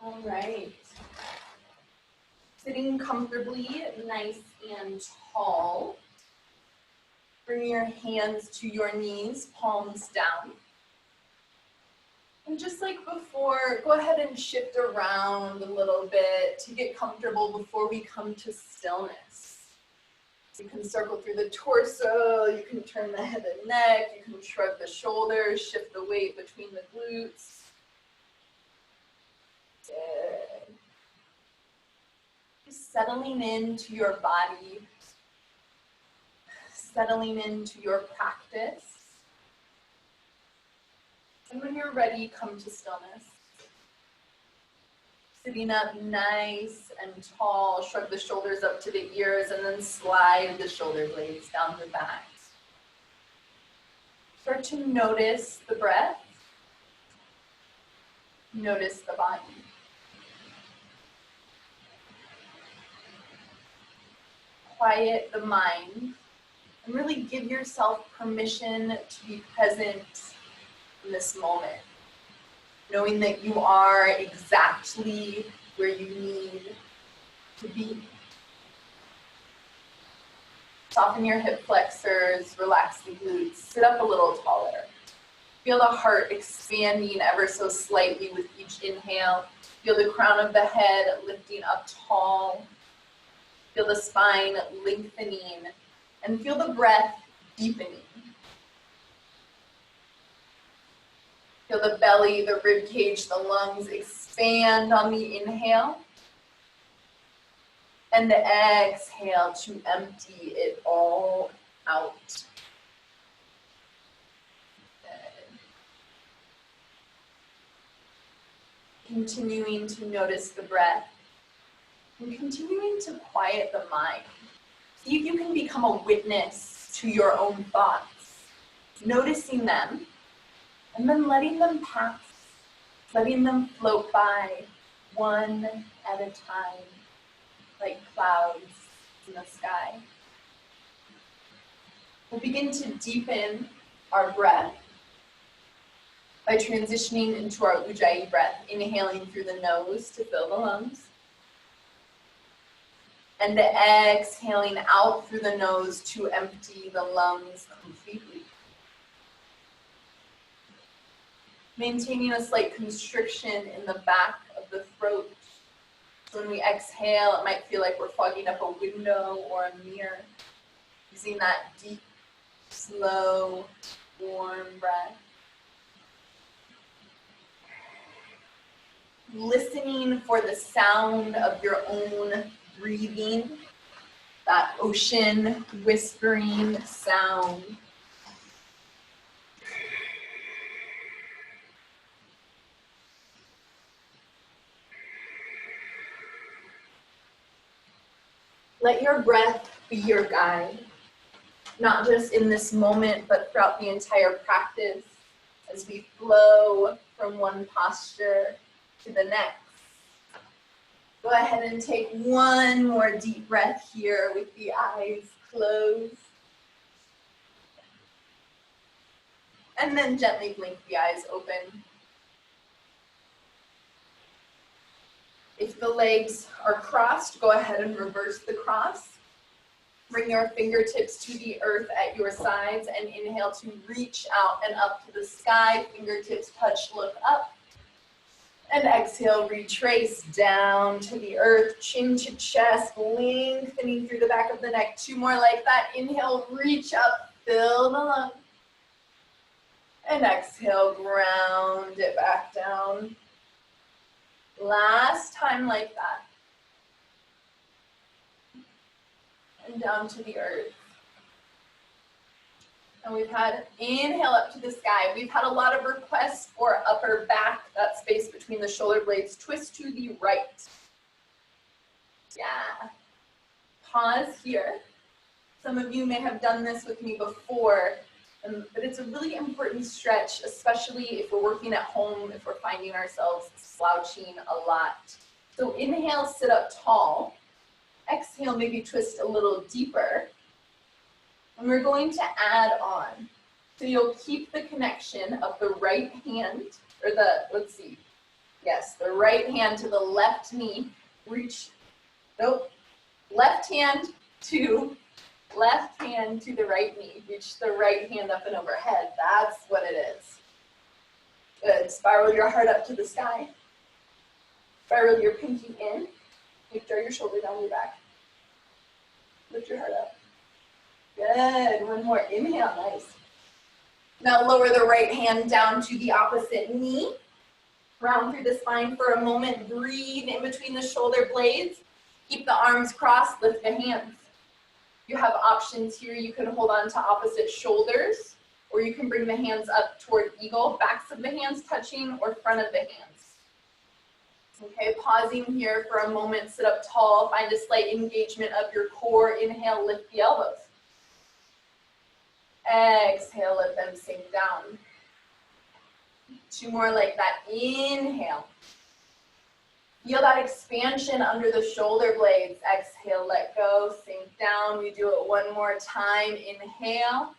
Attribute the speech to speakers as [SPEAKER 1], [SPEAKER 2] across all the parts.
[SPEAKER 1] All right. Sitting comfortably, nice and tall. Bring your hands to your knees, palms down. And just like before, go ahead and shift around a little bit to get comfortable before we come to stillness. You can circle through the torso, you can turn the head and neck, you can shrug the shoulders, shift the weight between the glutes. Good. Just settling into your body, settling into your practice. And when you're ready, come to stillness. Sitting up nice and tall, shrug the shoulders up to the ears, and then slide the shoulder blades down the back. Start to notice the breath. Notice the body. Quiet the mind, and really give yourself permission to be present in this moment, knowing that you are exactly where you need to be. Soften your hip flexors, relax the glutes, sit up a little taller. Feel the heart expanding ever so slightly with each inhale. Feel the crown of the head lifting up tall. Feel the spine lengthening, and feel the breath deepening. Feel the belly, the rib cage, the lungs expand on the inhale. And the exhale to empty it all out. Good. Continuing to notice the breath. And continuing to quiet the mind. See if you can become a witness to your own thoughts. Noticing them. And then letting them pass, letting them float by one at a time, like clouds in the sky. We'll begin to deepen our breath by transitioning into our Ujjayi breath, inhaling through the nose to fill the lungs, and exhaling out through the nose to empty the lungs completely. Maintaining a slight constriction in the back of the throat. So when we exhale, it might feel like we're fogging up a window or a mirror. Using that deep, slow, warm breath. Listening for the sound of your own breathing, that ocean whispering sound. Let your breath be your guide, not just in this moment, but throughout the entire practice as we flow from one posture to the next. Go ahead and take one more deep breath here with the eyes closed. And then gently blink the eyes open. If the legs are crossed, go ahead and reverse the cross. Bring your fingertips to the earth at your sides and inhale to reach out and up to the sky. Fingertips touch, look up. And exhale, retrace down to the earth, chin to chest, lengthening through the back of the neck. Two more like that. Inhale, reach up, fill the lungs. And exhale, ground it back down. Last time like that. And down to the earth. And we've had inhale up to the sky. We've had a lot of requests for upper back, that space between the shoulder blades. Twist to the right. Yeah. Pause here. Some of you may have done this with me before, but it's a really important stretch, especially if we're working at home, if we're finding ourselves slouching a lot. So inhale, sit up tall. Exhale, maybe twist a little deeper. And we're going to add on. So you'll keep the connection of the right hand, or the, let's see, Yes, the right hand to the left knee. Reach, nope. Left hand to the right knee. Reach the right hand up and overhead. That's what it is. Good. Spiral your heart up to the sky. Spiral your pinky in. Draw your shoulder down your back. Lift your heart up. Good. One more. Inhale. Nice. Now lower the right hand down to the opposite knee. Round through the spine for a moment. Breathe in between the shoulder blades. Keep the arms crossed. Lift the hands. You have options here. You can hold on to opposite shoulders, or you can bring the hands up toward eagle, backs of the hands touching, or front of the hands. Okay, pausing here for a moment, sit up tall, find a slight engagement of your core. Inhale, lift the elbows. Exhale, let them sink down. 2 more like that. Inhale. Feel that expansion under the shoulder blades. Exhale, let go, sink down. We do it one more time. Inhale.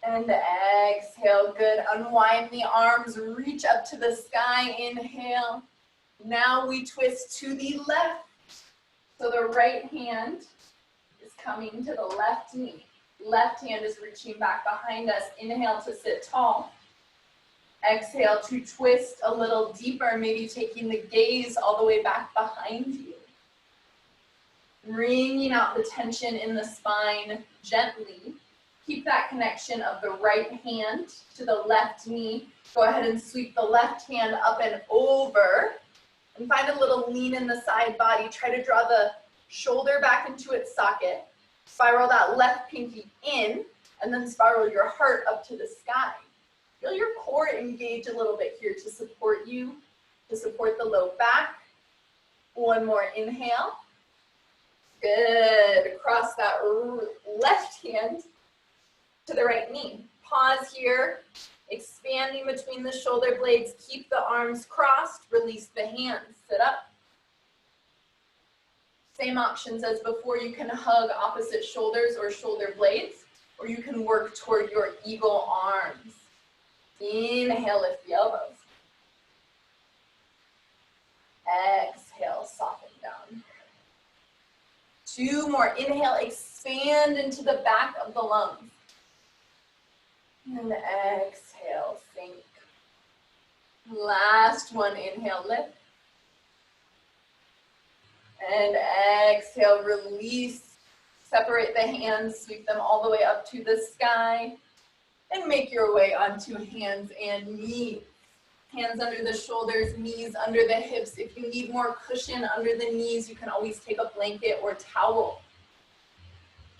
[SPEAKER 1] And exhale, good. Unwind the arms, reach up to the sky. Inhale. Now we twist to the left. So the right hand is coming to the left knee. Left hand is reaching back behind us. Inhale to sit tall. Exhale to twist a little deeper, maybe taking the gaze all the way back behind you. Bringing out the tension in the spine gently. Keep that connection of the right hand to the left knee. Go ahead and sweep the left hand up and over. And find a little lean in the side body. Try to draw the shoulder back into its socket. Spiral that left pinky in, and then spiral your heart up to the sky. Feel your core engage a little bit here to support you, to support the low back. One more inhale. Good. Cross that left hand to the right knee. Pause here. Expanding between the shoulder blades. Keep the arms crossed. Release the hands. Sit up. Same options as before. You can hug opposite shoulders or shoulder blades, or you can work toward your eagle arms. Inhale, lift the elbows. Exhale, soften down. 2 more. Inhale, expand into the back of the lungs. And exhale, sink. Last one. Inhale, lift. And exhale, release. Separate the hands, sweep them all the way up to the sky. And make your way onto hands and knees. Hands under the shoulders, knees under the hips. If you need more cushion under the knees, you can always take a blanket or towel.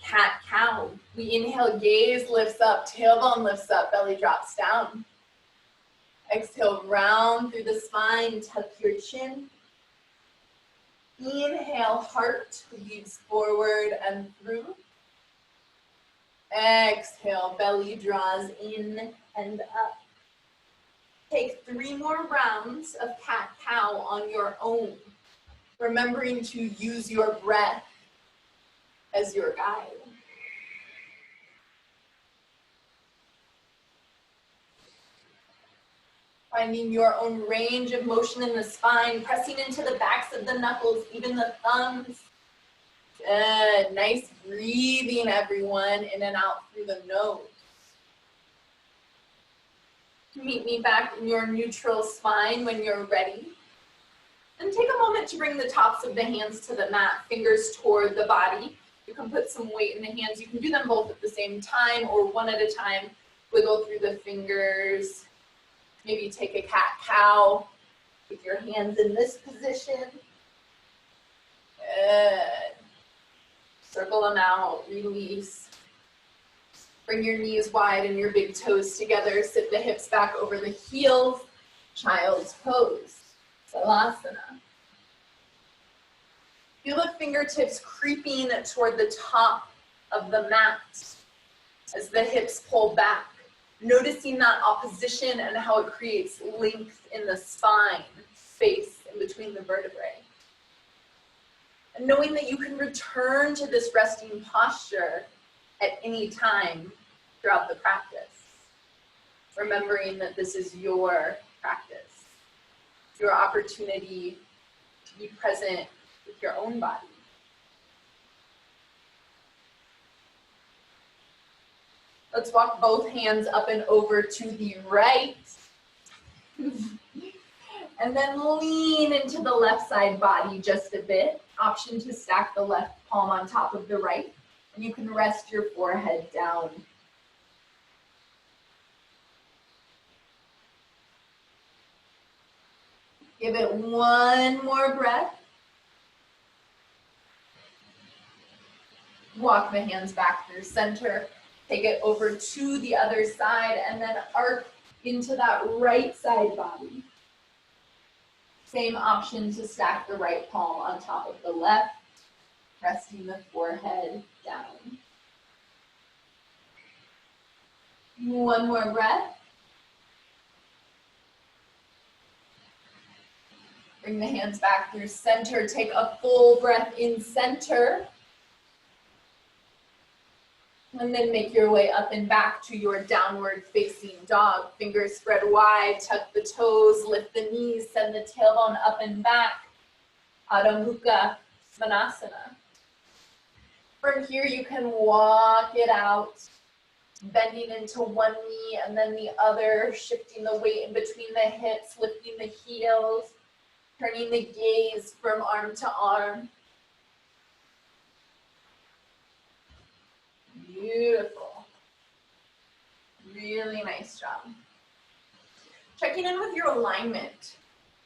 [SPEAKER 1] Cat-cow. We inhale, gaze lifts up, tailbone lifts up, belly drops down. Exhale, round through the spine, tuck your chin. Inhale, heart leads forward and through. Exhale, belly draws in and up. Take 3 more rounds of cat-cow on your own, remembering to use your breath as your guide. Finding your own range of motion in the spine, pressing into the backs of the knuckles, even the thumbs. Good. Nice breathing, everyone, in and out through the nose. Meet me back in your neutral spine when you're ready. And take a moment to bring the tops of the hands to the mat, fingers toward the body. You can put some weight in the hands. You can do them both at the same time or one at a time. Wiggle through the fingers. Maybe take a cat-cow with your hands in this position. Good. Circle them out, release. Bring your knees wide and your big toes together. Sit the hips back over the heels. Child's pose. Salasana. Feel the fingertips creeping toward the top of the mat as the hips pull back. Noticing that opposition and how it creates length in the spine, space in between the vertebrae. And knowing that you can return to this resting posture at any time throughout the practice. Remembering that this is your your opportunity to be present with your own body. Let's walk both hands up and over to the right. And then lean into the left side body just a bit. Option to stack the left palm on top of the right. And you can rest your forehead down. Give it one more breath. Walk the hands back through center. Take it over to the other side and then arc into that right side body. Same option to stack the right palm on top of the left, resting the forehead down. One more breath. Bring the hands back through center. Take a full breath in center. And then make your way up and back to your downward facing dog. Fingers spread wide, tuck the toes, lift the knees, send the tailbone up and back. Adho Mukha Svanasana. From here, you can walk it out, bending into one knee and then the other, shifting the weight in between the hips, lifting the heels, turning the gaze from arm to arm. Beautiful. Really nice job. Checking in with your alignment.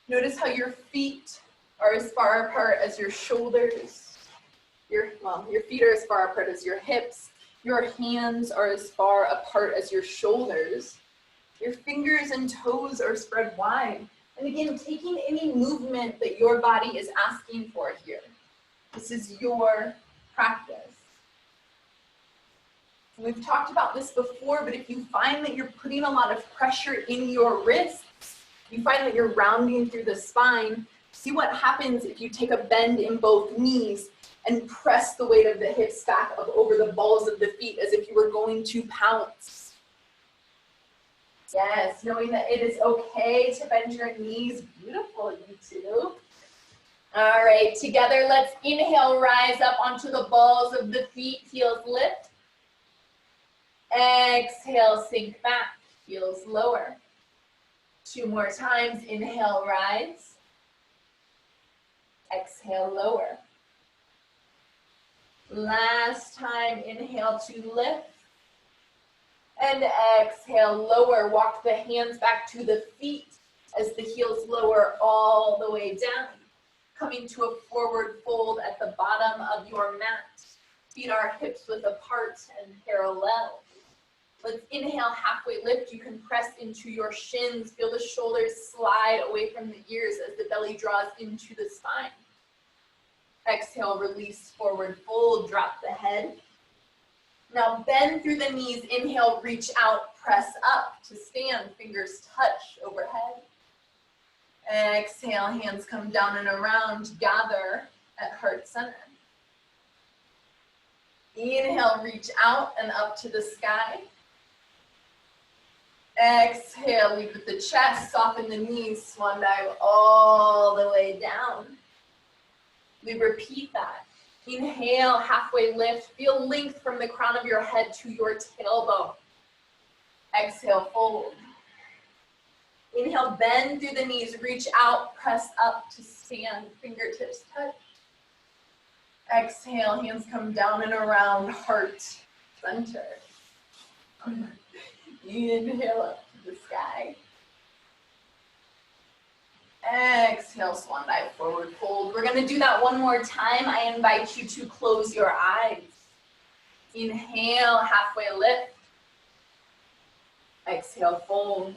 [SPEAKER 1] Notice how your feet are as far apart as your shoulders. Your feet are as far apart as your hips. Your hands are as far apart as your shoulders. Your fingers and toes are spread wide. And again, taking any movement that your body is asking for here. This is your practice. We've talked about this before, but if you find that you're putting a lot of pressure in your wrists, you find that you're rounding through the spine, see what happens if you take a bend in both knees and press the weight of the hips back up over the balls of the feet as if you were going to pounce. Yes, knowing that it is okay to bend your knees. Beautiful, you two. All right, together, let's inhale, rise up onto the balls of the feet, heels lift. Exhale, sink back, heels lower. 2 more times, inhale, rise. Exhale, lower. Last time, inhale to lift. And exhale, lower. Walk the hands back to the feet as the heels lower all the way down. Coming to a forward fold at the bottom of your mat. Feet are hips width apart and parallel. Let's inhale, halfway lift. You can press into your shins. Feel the shoulders slide away from the ears as the belly draws into the spine. Exhale, release, forward fold, drop the head. Now bend through the knees. Inhale, reach out, press up to stand. Fingers touch overhead. Exhale, hands come down and around. Gather at heart center. Inhale, reach out and up to the sky. Exhale, lead with the chest, soften the knees, swan dive all the way down. We repeat that. Inhale, halfway lift. Feel length from the crown of your head to your tailbone. Exhale, fold. Inhale, bend through the knees, reach out, press up to stand, fingertips touch. Exhale, hands come down and around, heart center. Inhale up to the sky. Exhale, swan dive, forward fold. We're going to do that one more time. I invite you to close your eyes. Inhale, halfway lift. Exhale, fold.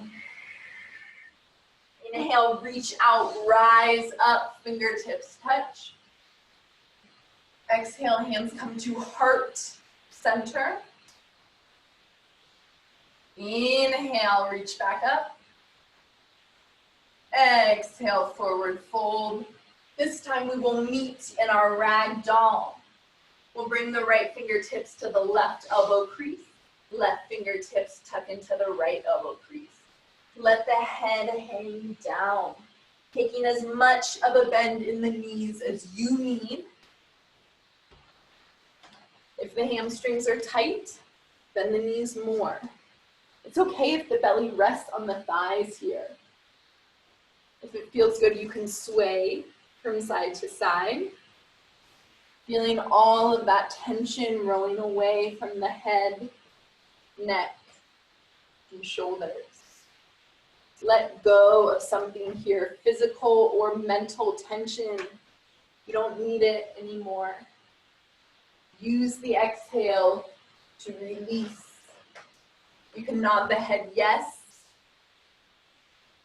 [SPEAKER 1] Inhale, reach out, rise up, fingertips touch. Exhale, hands come to heart center. Inhale, reach back up. Exhale, forward fold. This time we will meet in our rag doll. We'll bring the right fingertips to the left elbow crease. Left fingertips tuck into the right elbow crease. Let the head hang down. Taking as much of a bend in the knees as you need. If the hamstrings are tight, bend the knees more. It's okay if the belly rests on the thighs here. If it feels good, you can sway from side to side, feeling all of that tension rolling away from the head, neck, and shoulders. Let go of something here, physical or mental tension. You don't need it anymore. Use the exhale to release. You can nod the head yes.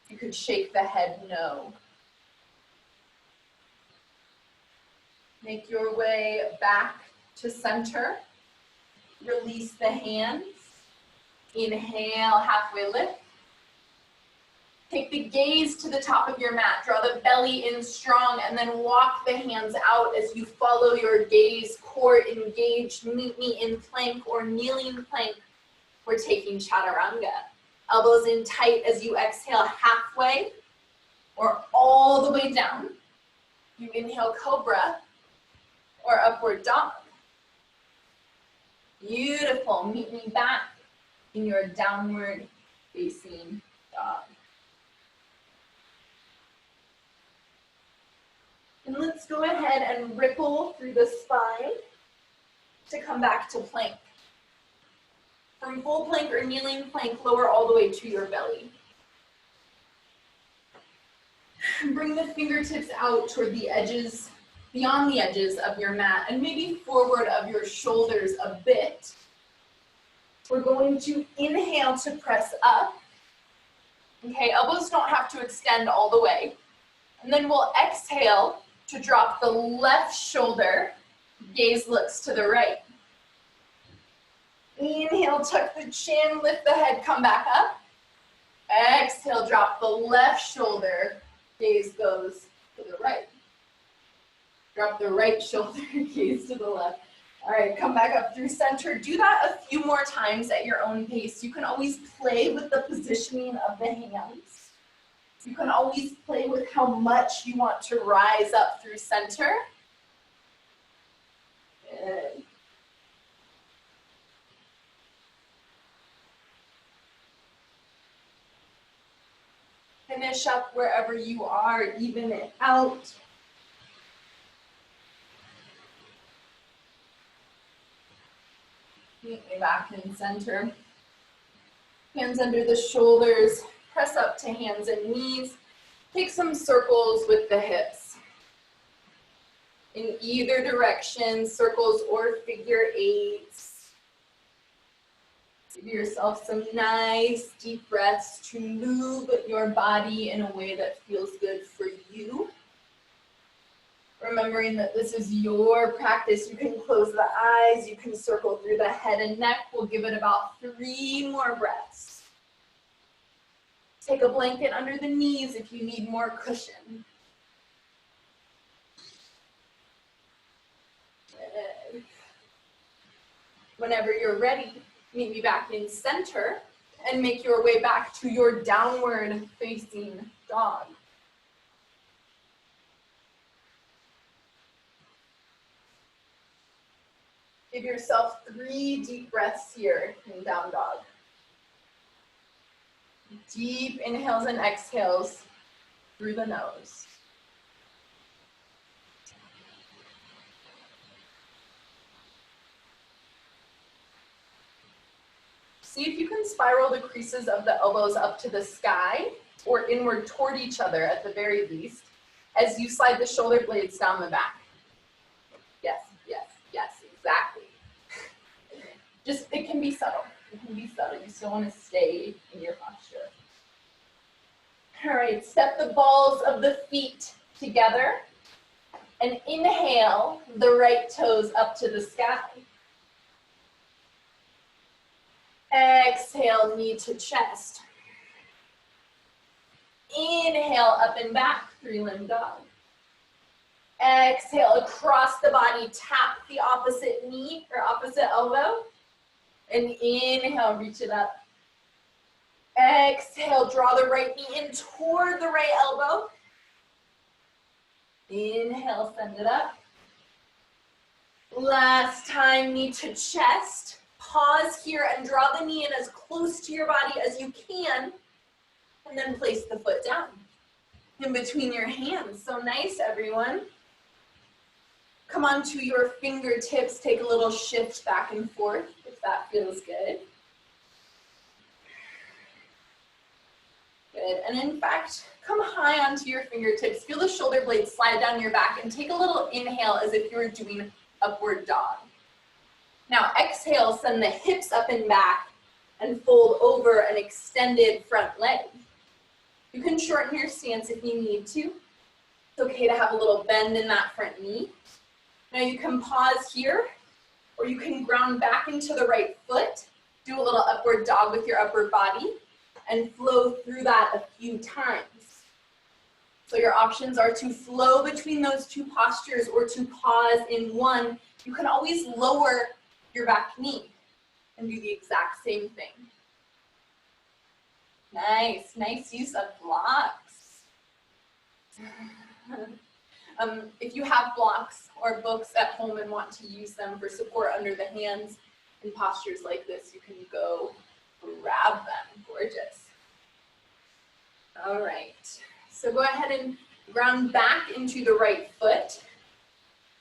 [SPEAKER 1] You could shake the head no. Make your way back to center. Release the hands. Inhale, halfway lift. Take the gaze to the top of your mat. Draw the belly in strong and then walk the hands out as you follow your gaze. Core engaged. Meet me in plank or kneeling plank. We're taking chaturanga. Elbows in tight as you exhale halfway or all the way down. You inhale cobra or upward dog. Beautiful. Meet me back in your downward facing dog. And let's go ahead and ripple through the spine to come back to plank. From full plank or kneeling plank, lower all the way to your belly. Bring the fingertips out toward the edges, beyond the edges of your mat, and maybe forward of your shoulders a bit. We're going to inhale to press up. Okay, elbows don't have to extend all the way. And then we'll exhale to drop the left shoulder. Gaze looks to the right. Inhale, tuck the chin, lift the head, come back up. Exhale, drop the left shoulder. Gaze goes to the right. Drop the right shoulder, gaze to the left. All right, come back up through center. Do that a few more times at your own pace. You can always play with the positioning of the hands. You can always play with how much you want to rise up through center. Good. Finish up wherever you are, even it out. Meet me back in center. Hands under the shoulders, press up to hands and knees. Take some circles with the hips. In either direction, circles or figure eights. Give yourself some nice deep breaths to move your body in a way that feels good for you. Remembering that this is your practice. You can close the eyes, you can circle through the head and neck. We'll give it about 3 more breaths. Take a blanket under the knees if you need more cushion. Whenever you're ready, meet me back in center and make your way back to your downward facing dog. Give yourself 3 deep breaths here in down dog. Deep inhales and exhales through the nose. See if you can spiral the creases of the elbows up to the sky or inward toward each other at the very least as you slide the shoulder blades down the back. Yes, yes, yes, exactly. Just, it can be subtle. It can be subtle. You still want to stay in your posture. All right, step the balls of the feet together and inhale the right toes up to the sky. Exhale, knee to chest. Inhale, up and back, 3-limb dog. Exhale, across the body, tap the opposite knee or opposite elbow. And inhale, reach it up. Exhale, draw the right knee in toward the right elbow. Inhale, send it up. Last time, knee to chest. Pause here and draw the knee in as close to your body as you can, and then place the foot down in between your hands. So nice, everyone. Come onto your fingertips, take a little shift back and forth if that feels good. Good, and in fact, come high onto your fingertips. Feel the shoulder blades slide down your back and take a little inhale as if you were doing upward dog. Now exhale, send the hips up and back and fold over an extended front leg. You can shorten your stance if you need to. It's okay to have a little bend in that front knee. Now you can pause here, or you can ground back into the right foot, do a little upward dog with your upper body, and flow through that a few times. So your options are to flow between those two postures or to pause in one. You can always lower your back knee and do the exact same thing. Nice, nice use of blocks. If you have blocks or books at home and want to use them for support under the hands in postures like this, you can go grab them. Gorgeous. All right, so go ahead and ground back into the right foot.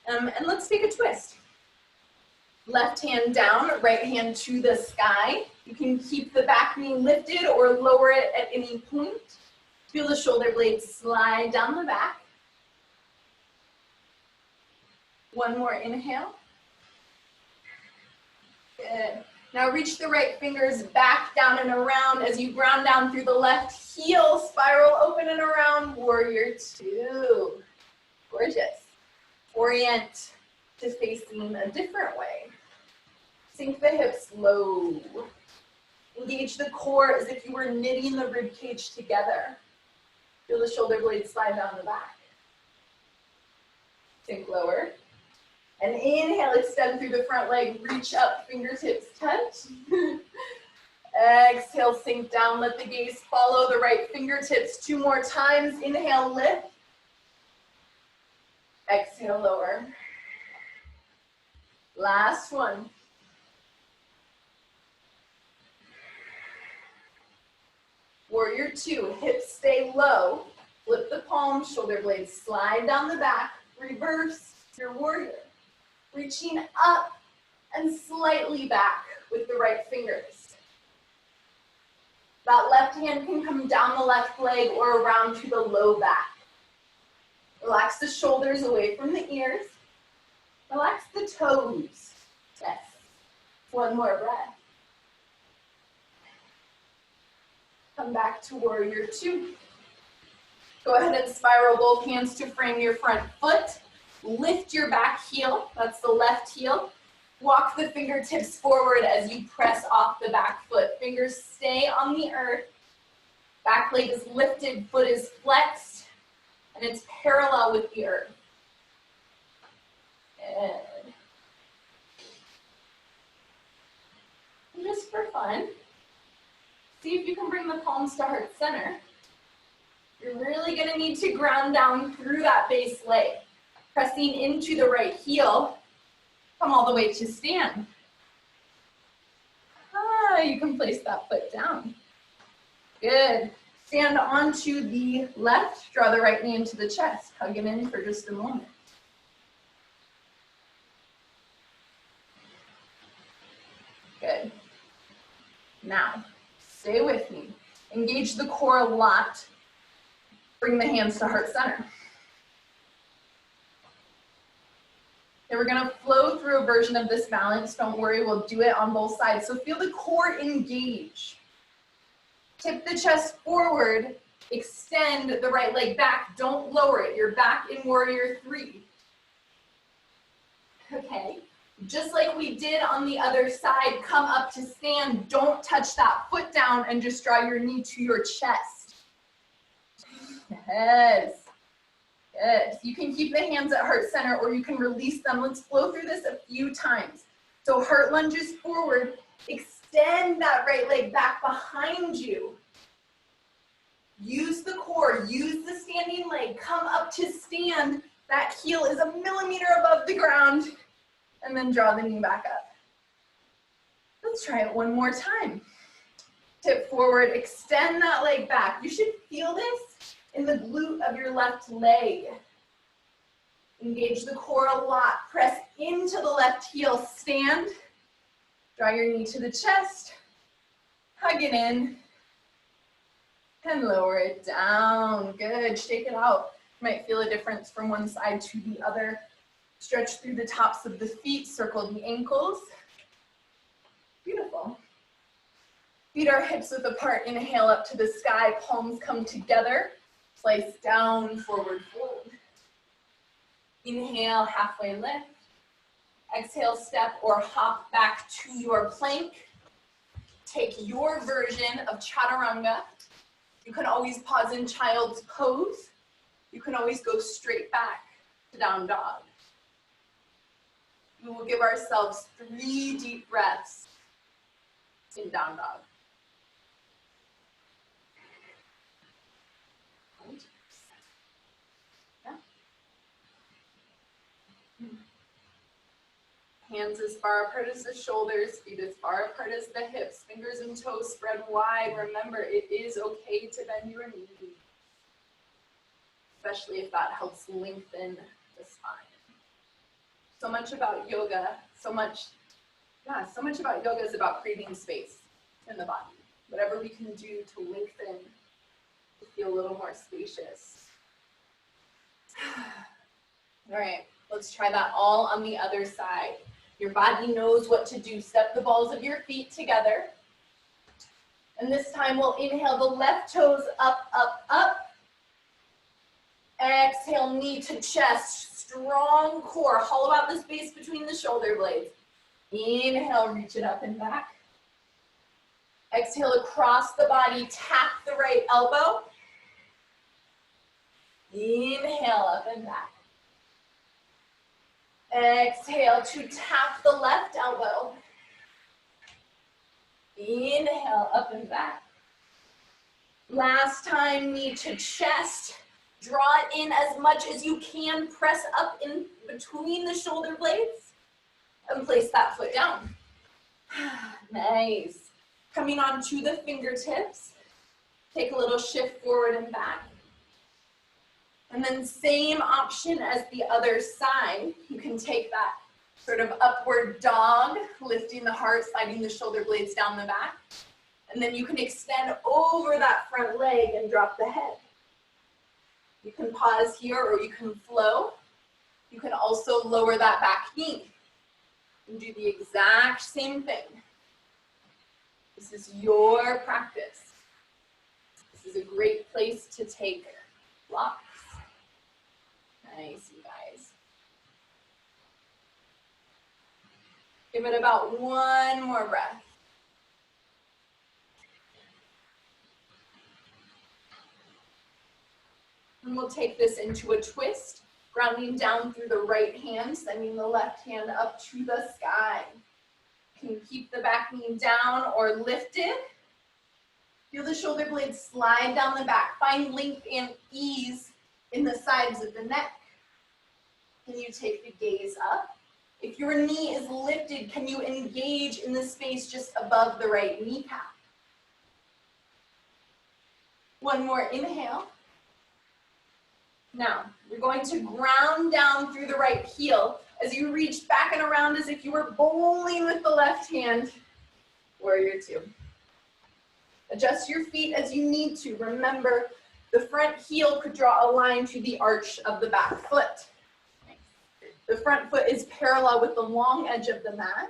[SPEAKER 1] And let's take a twist. Left hand down, right hand to the sky. You can keep the back knee lifted or lower it at any point. Feel the shoulder blades slide down the back. One more inhale. Good. Now reach the right fingers back, down, and around as you ground down through the left heel, spiral open and around, warrior two. Gorgeous. Orient to facing a different way. Sink the hips low. Engage the core as if you were knitting the rib cage together. Feel the shoulder blades slide down the back. Sink lower. And inhale, extend through the front leg, reach up, fingertips touch. Exhale, sink down, let the gaze follow the right fingertips. 2 more times, inhale, lift. Exhale, lower. Last one. Warrior two, hips stay low. Flip the palms, shoulder blades slide down the back. Reverse your warrior. Reaching up and slightly back with the right fingers. That left hand can come down the left leg or around to the low back. Relax the shoulders away from the ears. Relax the toes. Yes. One more breath. Come back to warrior two. Go ahead and spiral both hands to frame your front foot. Lift your back heel, that's the left heel. Walk the fingertips forward as you press off the back foot. Fingers stay on the earth. Back leg is lifted, foot is flexed, and it's parallel with the earth. Good. And just for fun, see if you can bring the palms to heart center. You're really gonna need to ground down through that base leg. Pressing into the right heel, come all the way to stand. You can place that foot down. Good. Stand onto the left, draw the right knee into the chest. Hug it in for just a moment. Good. Now, stay with me. Engage the core a lot. Bring the hands to heart center. And we're gonna flow through a version of this balance. Don't worry, we'll do it on both sides. So feel the core engage. Tip the chest forward, extend the right leg back. Don't lower it, you're back in warrior three. Okay, just like we did on the other side, come up to stand. Don't touch that foot down and just draw your knee to your chest. Yes. Good. You can keep the hands at heart center or you can release them. Let's flow through this a few times. So heart lunges forward. Extend that right leg back behind you. Use the core. Use the standing leg. Come up to stand. That heel is a millimeter above the ground, and then draw the knee back up. Let's try it one more time. Tip forward, extend that leg back. You should feel this in the glute of your left leg. Engage the core a lot. Press into the left heel, stand. Draw your knee to the chest. Hug it in. And lower it down. Good, shake it out. You might feel a difference from one side to the other. Stretch through the tops of the feet, circle the ankles. Beautiful. Feet our hips width apart, inhale up to the sky, palms come together. Slice down, forward fold. Inhale, halfway lift. Exhale, step or hop back to your plank. Take your version of chaturanga. You can always pause in child's pose. You can always go straight back to down dog. We will give ourselves 3 deep breaths in down dog. Hands as far apart as the shoulders, feet as far apart as the hips, fingers and toes spread wide. Remember, it is okay to bend your knees, especially if that helps lengthen the spine. So much about yoga, so much about yoga is about creating space in the body. Whatever we can do to lengthen, to feel a little more spacious. All right, let's try that all on the other side. Your body knows what to do. Step the balls of your feet together. And this time we'll inhale the left toes up, up, up. Exhale, knee to chest, strong core. Hollow out the space between the shoulder blades. Inhale, reach it up and back. Exhale, across the body, tap the right elbow. Inhale, up and back. Exhale to tap the left elbow. Inhale, up and back. Last time, knee to chest. Draw it in as much as you can. Press up in between the shoulder blades and place that foot down. Nice. Coming on to the fingertips. Take a little shift forward and back. And then same option as the other side. You can take that sort of upward dog, lifting the heart, sliding the shoulder blades down the back. And then you can extend over that front leg and drop the head. You can pause here or you can flow. You can also lower that back knee and do the exact same thing. This is your practice. This is a great place to take blocks. Nice, you guys. Give it about one more breath. And we'll take this into a twist, grounding down through the right hand, sending the left hand up to the sky. You can keep the back knee down or lifted. Feel the shoulder blades slide down the back. Find length and ease in the sides of the neck. Can you take the gaze up? If your knee is lifted, can you engage in the space just above the right kneecap? One more inhale. Now, you're going to ground down through the right heel as you reach back and around as if you were bowling with the left hand. Warrior 2. Adjust your feet as you need to. Remember, the front heel could draw a line to the arch of the back foot. The front foot is parallel with the long edge of the mat.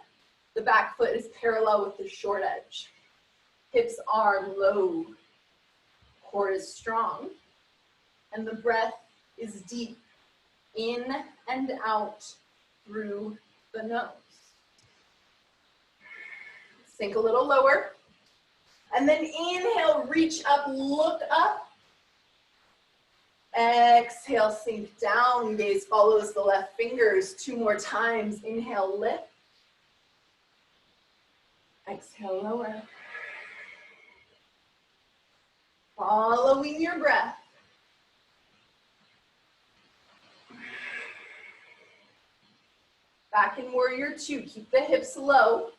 [SPEAKER 1] The back foot is parallel with the short edge. Hips are low. Core is strong. And the breath is deep. In and out through the nose. Sink a little lower. And then inhale, reach up, look up. Exhale, sink down, gaze follows the left fingers. 2 more times. Inhale, lift. Exhale, lower. Following your breath. Back in warrior two, keep the hips low.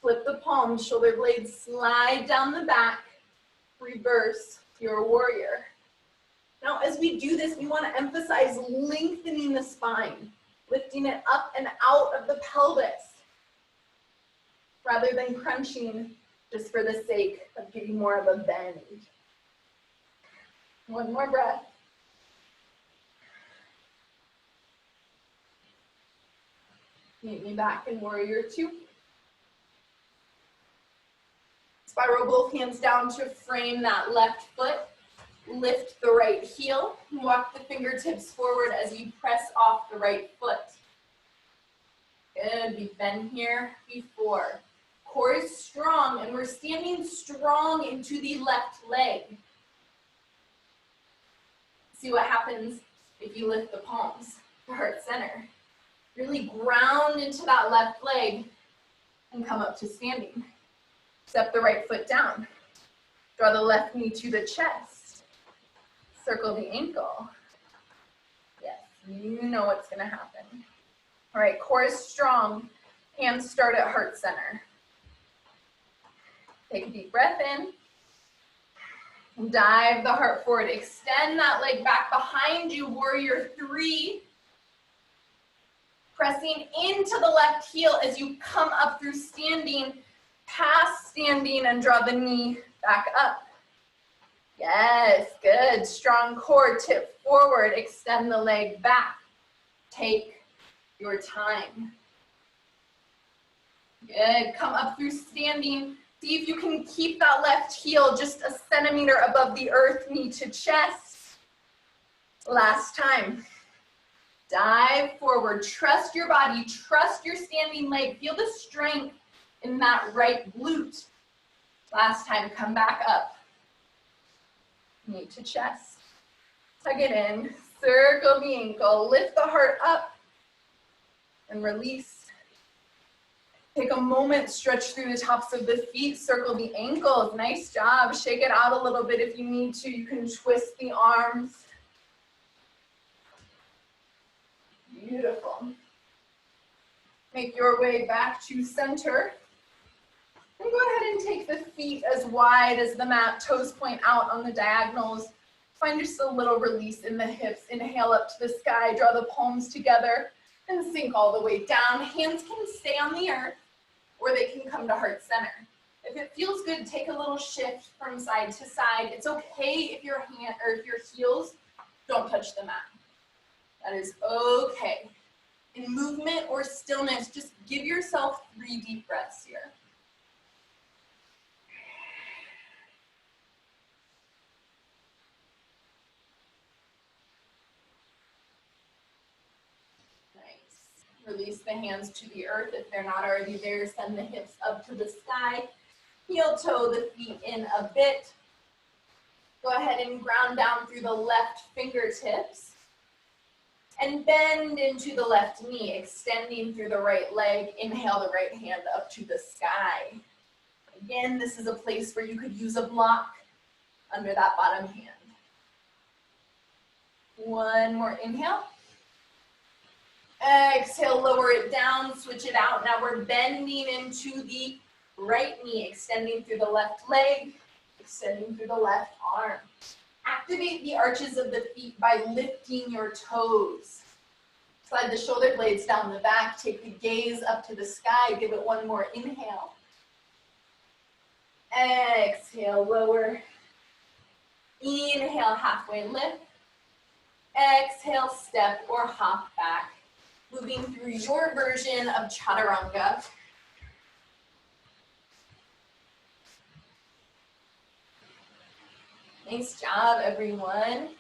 [SPEAKER 1] Flip the palms, shoulder blades slide down the back. Reverse your warrior. Now, as we do this, we want to emphasize lengthening the spine, lifting it up and out of the pelvis, rather than crunching just for the sake of getting more of a bend. One more breath. Meet me back in warrior two. Spiral both hands down to frame that left foot. Lift the right heel. Walk the fingertips forward as you press off the right foot. Good, we've been here before. Core is strong, and we're standing strong into the left leg. See what happens if you lift the palms to heart center. Really ground into that left leg and come up to standing. Step the right foot down. Draw the left knee to the chest. Circle the ankle. Yes, you know what's going to happen. All right, core is strong. Hands start at heart center. Take a deep breath in. Dive the heart forward. Extend that leg back behind you, warrior three. Pressing into the left heel as you come up through standing, past standing, and draw the knee back up. Yes, good. Strong core, tip forward, extend the leg back. Take your time. Good, come up through standing. See if you can keep that left heel just a centimeter above the earth, knee to chest. Last time. Dive forward, trust your body, trust your standing leg. Feel the strength in that right glute. Last time, come back up. Knee to chest. Tug it in, circle the ankle, lift the heart up, and release. Take a moment, stretch through the tops of the feet, circle the ankles. Nice job. Shake it out a little bit if you need to. You can twist the arms. Beautiful. Make your way back to center. And go ahead and take the feet as wide as the mat, toes point out on the diagonals. Find just a little release in the hips. Inhale up to the sky, draw the palms together, and sink all the way down. Hands can stay on the earth, or they can come to heart center. If it feels good, take a little shift from side to side. It's okay if your hand or if your heels don't touch the mat. That is okay. In movement or stillness, just give yourself 3 deep breaths here. Nice. Release the hands to the earth. If they're not already there, send the hips up to the sky. Heel toe the feet in a bit. Go ahead and ground down through the left fingertips. And bend into the left knee, extending through the right leg. Inhale the right hand up to the sky. Again, this is a place where you could use a block under that bottom hand. One more inhale. Exhale, lower it down, switch it out. Now we're bending into the right knee, extending through the left leg, extending through the left arm. Activate the arches of the feet by lifting your toes. Slide the shoulder blades down the back. Take the gaze up to the sky. Give it one more inhale. Exhale, lower. Inhale, halfway lift. Exhale, step or hop back. Moving through your version of chaturanga. Nice job, everyone.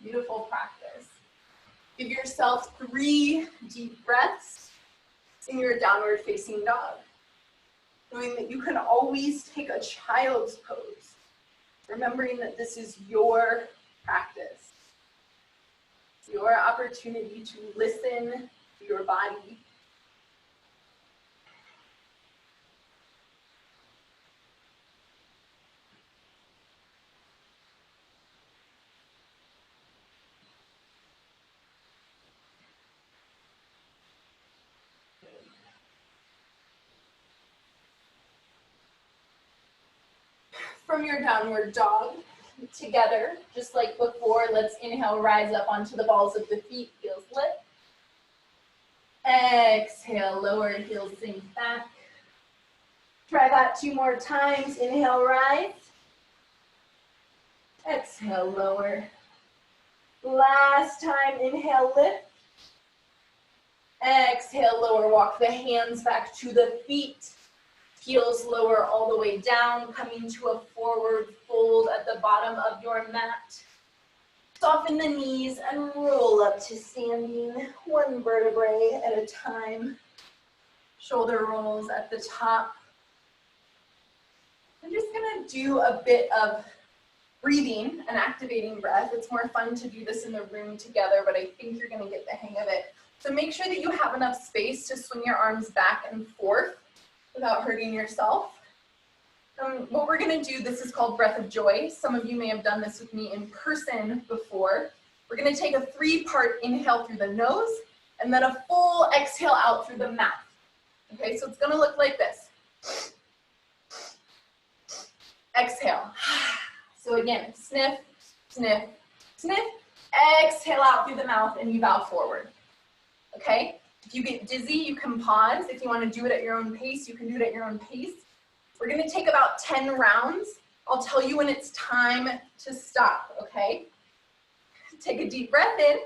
[SPEAKER 1] Beautiful practice. Give yourself 3 deep breaths in your downward facing dog. Knowing that you can always take a child's pose. Remembering that this is your practice. Your opportunity to listen to your body. from your downward dog. Together, just like before, let's inhale, rise up onto the balls of the feet, heels lift. Exhale, lower, heels sink back. Try that 2 more times. Inhale, rise. Exhale, lower. Last time, inhale, lift. Exhale, lower, walk the hands back to the feet. Heels lower all the way down, coming to a forward fold at the bottom of your mat. Soften the knees and roll up to standing, 1 vertebrae at a time. Shoulder rolls at the top. I'm just gonna do a bit of breathing and activating breath. It's more fun to do this in the room together, but I think you're gonna get the hang of it. So make sure that you have enough space to swing your arms back and forth without hurting yourself. What we're gonna do, this is called Breath of Joy. Some of you may have done this with me in person before. We're gonna take a 3-part inhale through the nose and then a full exhale out through the mouth. Okay, so it's gonna look like this. Exhale. So again, sniff, sniff, sniff. Exhale out through the mouth and you bow forward. Okay? If you get dizzy, you can pause. If you want to do it at your own pace, you can do it at your own pace. We're going to take about 10 rounds. I'll tell you when it's time to stop, okay? Take a deep breath in.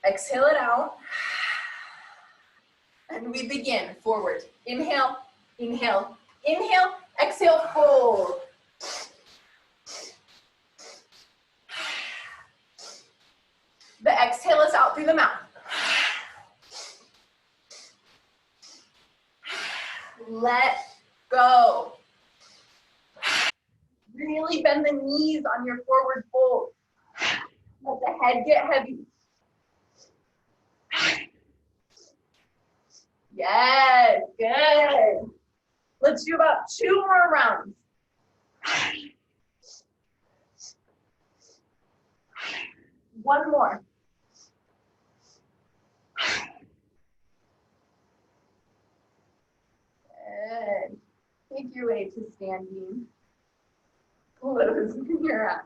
[SPEAKER 1] Exhale it out. And we begin. Forward. Inhale, inhale, inhale. Exhale, hold. The exhale is out through the mouth. Let go. Really bend the knees on your forward fold. Let the head get heavy. Yes, good. Let's do about 2 more rounds. One more. Good. Make your way to standing. Close your eyes.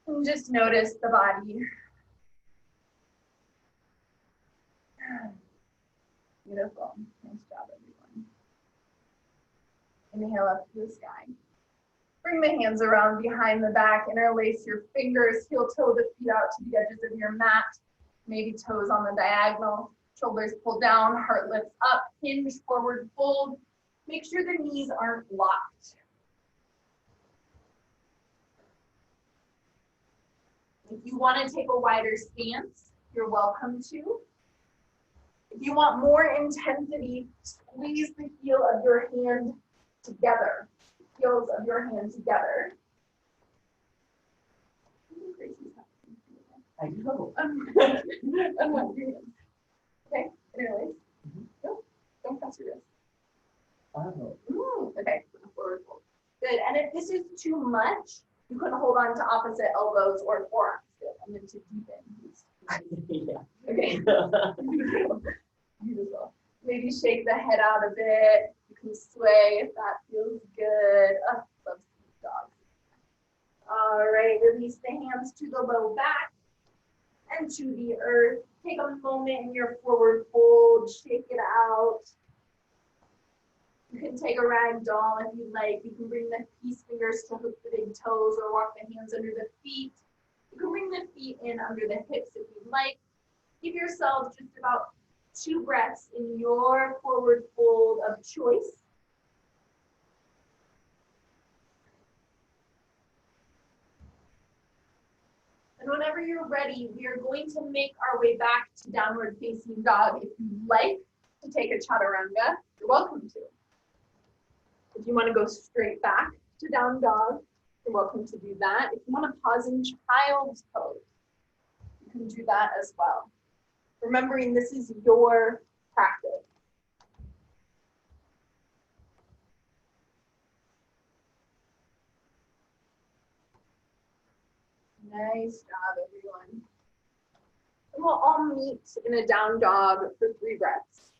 [SPEAKER 1] And just notice the body. Beautiful. Nice job, everyone. Inhale up to the sky. Bring the hands around behind the back. Interlace your fingers. Heel toe the feet out to the edges of your mat. Maybe toes on the diagonal. Shoulders pull down. Heart lifts up. Hinge, forward fold. Make sure the knees aren't locked. If you want to take a wider stance, you're welcome to. If you want more intensity, squeeze the heel of your hand together. Heels of your hand together.
[SPEAKER 2] I know.
[SPEAKER 1] Unwind your hands. Okay, interlace. Nope, don't pass your wrist.
[SPEAKER 2] Oh.
[SPEAKER 1] Okay, forward fold. Good, and if this is too much, you can hold on to opposite elbows or forearms. Good, I'm going to deepen these.
[SPEAKER 2] Yeah.
[SPEAKER 1] Okay. Beautiful. Maybe shake the head out a bit. You can sway if that feels good. Oh, love sweet dogs. All right, release the hands to the low back and to the earth. Take a moment in your forward fold, shake it out. You can take a rag doll if you like. You can bring the peace fingers to hook the big toes or walk the hands under the feet. You can bring the feet in under the hips if you'd like. Give yourself just about 2 breaths in your forward fold of choice. And whenever you're ready, we are going to make our way back to downward facing dog. If you'd like to take a chaturanga, you're welcome to. If you want to go straight back to down dog, you're welcome to do that. If you want to pause in child's pose, you can do that as well. Remembering this is your practice. Nice job, everyone. And we'll all meet in a down dog for 3 breaths.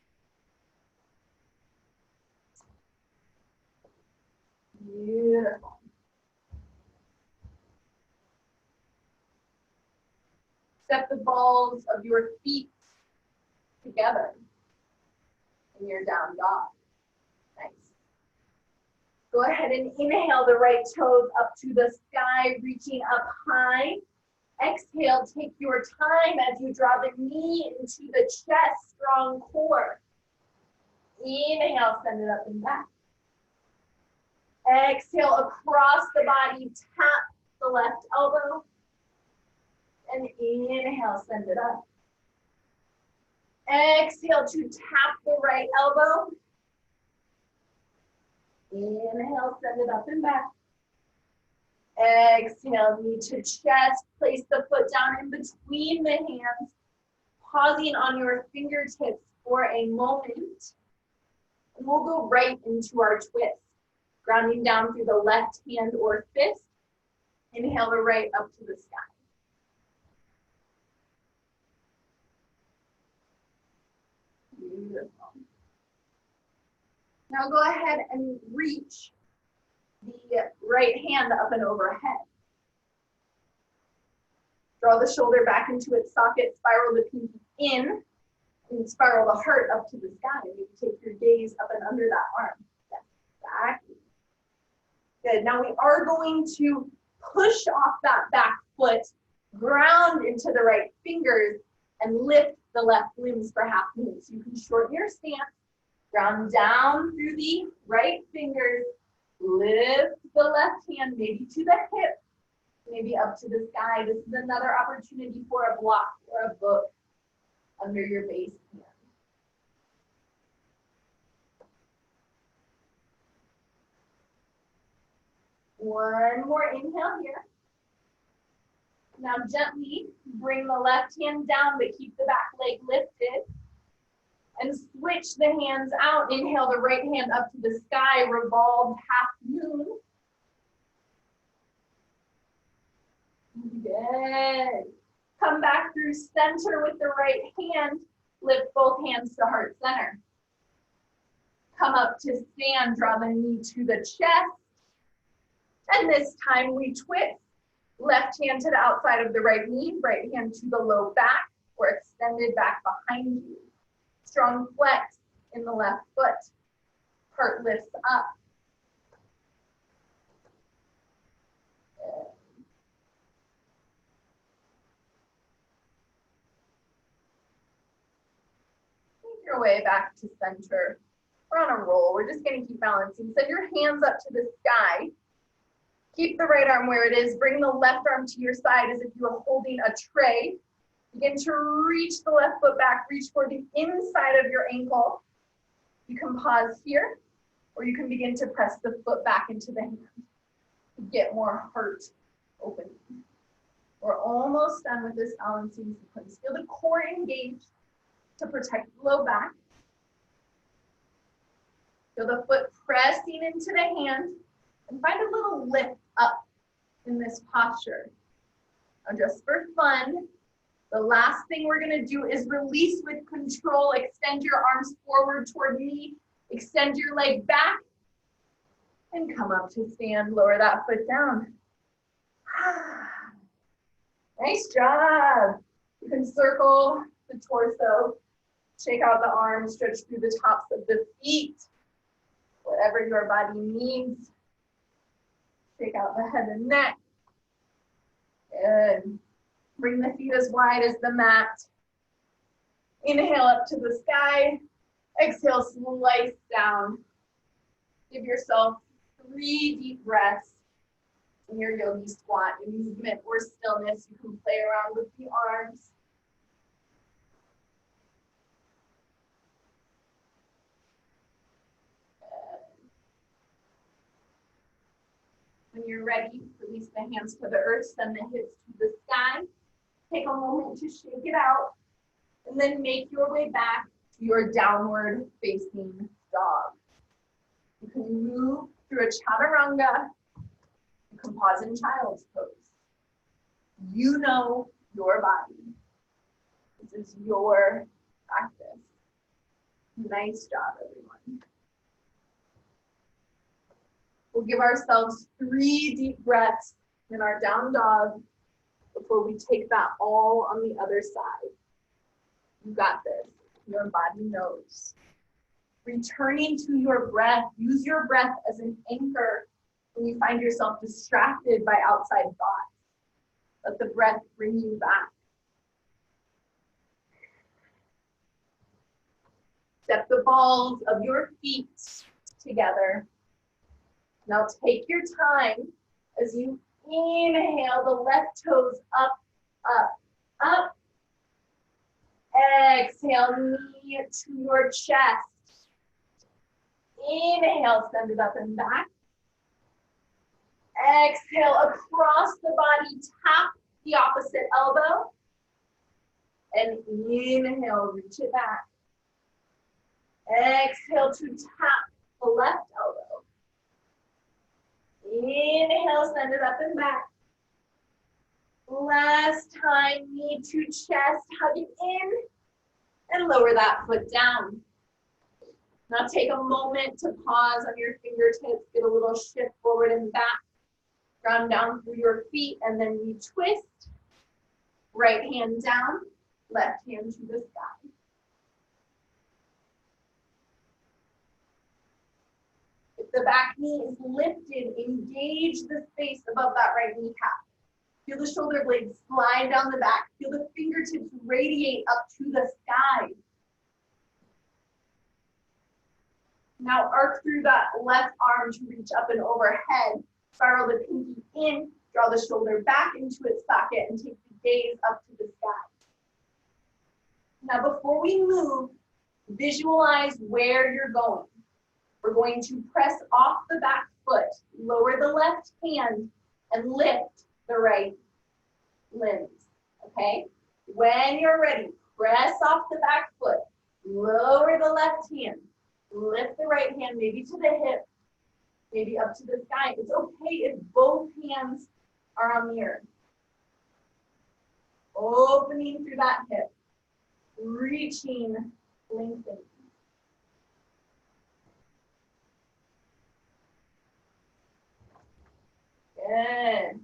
[SPEAKER 1] Beautiful. Step the balls of your feet together in your down dog. Nice. Go ahead and inhale the right toes up to the sky, reaching up high. Exhale, take your time as you draw the knee into the chest, strong core. Inhale, send it up and back. Exhale, across the body, tap the left elbow. And inhale, send it up. Exhale to tap the right elbow. Inhale, send it up and back. Exhale, knee to chest. Place the foot down in between the hands, pausing on your fingertips for a moment. And we'll go right into our twist. Grounding down through the left hand or fist. Inhale the right up to the sky. Beautiful. Now go ahead and reach the right hand up and overhead. Draw the shoulder back into its socket, spiral the pinky in, and spiral the heart up to the sky. Maybe take your gaze up and under that arm. Yes, exactly. Good. Now we are going to push off that back foot, ground into the right fingers, and lift the left limbs for half moon. So you can shorten your stance, ground down through the right fingers, lift the left hand maybe to the hip, maybe up to the sky. This is another opportunity for a block or a book under your base hand. One more inhale here. Now gently bring the left hand down, but keep the back leg lifted. And switch the hands out. Inhale the right hand up to the sky, revolved half moon. Good. Come back through center with the right hand. Lift both hands to heart center. Come up to stand, draw the knee to the chest. And this time we twist. Left hand to the outside of the right knee, right hand to the low back or extended back behind you. Strong flex in the left foot. Heart lifts up. Good. Make your way back to center. We're on a roll. We're just going to keep balancing. Send your hands up to the sky. Keep the right arm where it is. Bring the left arm to your side as if you were holding a tray. Begin to reach the left foot back. Reach for the inside of your ankle. You can pause here, or you can begin to press the foot back into the hand to get more heart opening. We're almost done with this balancing sequence. Feel the core engaged to protect the low back. Feel the foot pressing into the hand, and find a little lift up in this posture. Now just for fun, the last thing we're gonna do is release with control. Extend your arms forward toward me. Extend your leg back and come up to stand. Lower that foot down. Nice job. You can circle the torso, shake out the arms, stretch through the tops of the feet, whatever your body needs. Shake out the head and neck. Good. Bring the feet as wide as the mat. Inhale up to the sky. Exhale, slice down. Give yourself 3 deep breaths in your yogi squat. In movement or stillness, you can play around with the arms. When you're ready, release the hands to the earth, send the hips to the sky. Take a moment to shake it out, and then make your way back to your downward facing dog. You can move through a chaturanga. You can pause in child's pose. You know your body. This is your practice. Nice job, everyone. We'll give ourselves 3 deep breaths in our down dog before we take that all on the other side. You got this. Your body knows. Returning to your breath. Use your breath as an anchor when you find yourself distracted by outside thoughts. Let the breath bring you back. Step the balls of your feet together. Now take your time as you inhale the left toes up, up, up. Exhale, knee to your chest. Inhale, send it up and back. Exhale, across the body, tap the opposite elbow. And inhale, reach it back. Exhale to tap the left elbow. Inhale, send it up and back. Last time, knee to chest, hug it in, and lower that foot down. Now take a moment to pause on your fingertips, get a little shift forward and back. Ground down through your feet, and then we twist. Right hand down, left hand to the sky. If the back knee is lifted, engage the space above that right kneecap. Feel the shoulder blades slide down the back. Feel the fingertips radiate up to the sky. Now arc through that left arm to reach up and overhead. Spiral the pinky in, draw the shoulder back into its socket, and take the gaze up to the sky. Now before we move, visualize where you're going. We're going to press off the back foot, lower the left hand, and lift the right limbs, okay? When you're ready, press off the back foot, lower the left hand, lift the right hand, maybe to the hip, maybe up to the sky. It's okay if both hands are on the earth. Opening through that hip, reaching, lengthening. Good.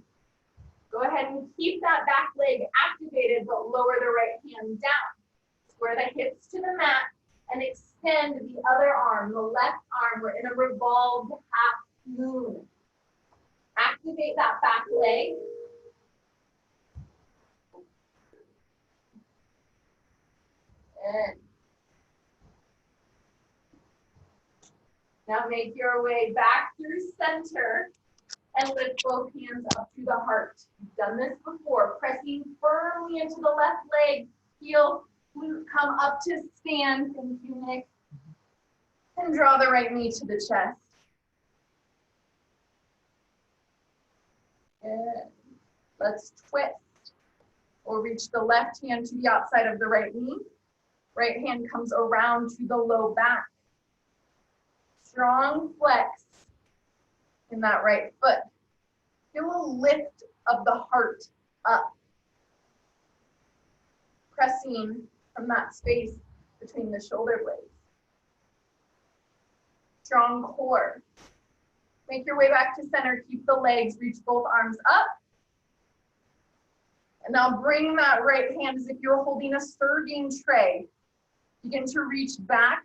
[SPEAKER 1] Go ahead and keep that back leg activated, but lower the right hand down. Square the hips to the mat and extend the other arm, the left arm. We're in a revolved half moon. Activate that back leg. Good. Now make your way back through center and lift both hands up to the heart. You've done this before. Pressing firmly into the left leg. Heel, glute, come up to stand. Thank you, Nick. And draw the right knee to the chest. Good. Let's twist. Or reach the left hand to the outside of the right knee. Right hand comes around to the low back. Strong flex in that right foot. Feel a lift of the heart up. Pressing from that space between the shoulder blades. Strong core. Make your way back to center. Keep the legs, reach both arms up. And now bring that right hand as if you're holding a serving tray. Begin to reach back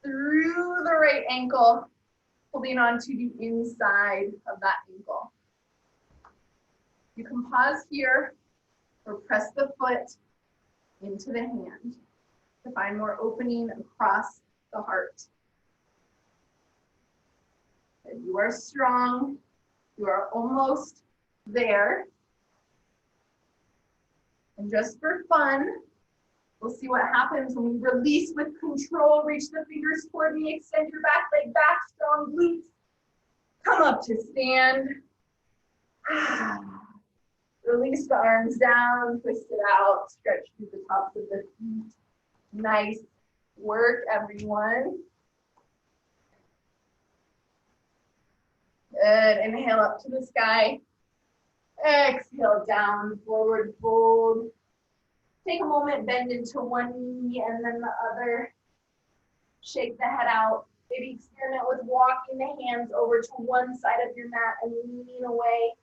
[SPEAKER 1] through the right ankle, holding on to the inside of that ankle. You can pause here or press the foot into the hand to find more opening across the heart. You are strong. You are almost there. And just for fun, we'll see what happens when we release with control. Reach the fingers toward me. Extend your back leg back. Strong glutes. Come up to stand. Release the arms down. Twist it out. Stretch through the tops of the feet. Nice work, everyone. Good. Inhale up to the sky. Exhale down, forward fold. Take a moment, bend into one knee and then the other. Shake the head out, Maybe experiment with walking the hands over to one side of your mat and leaning away.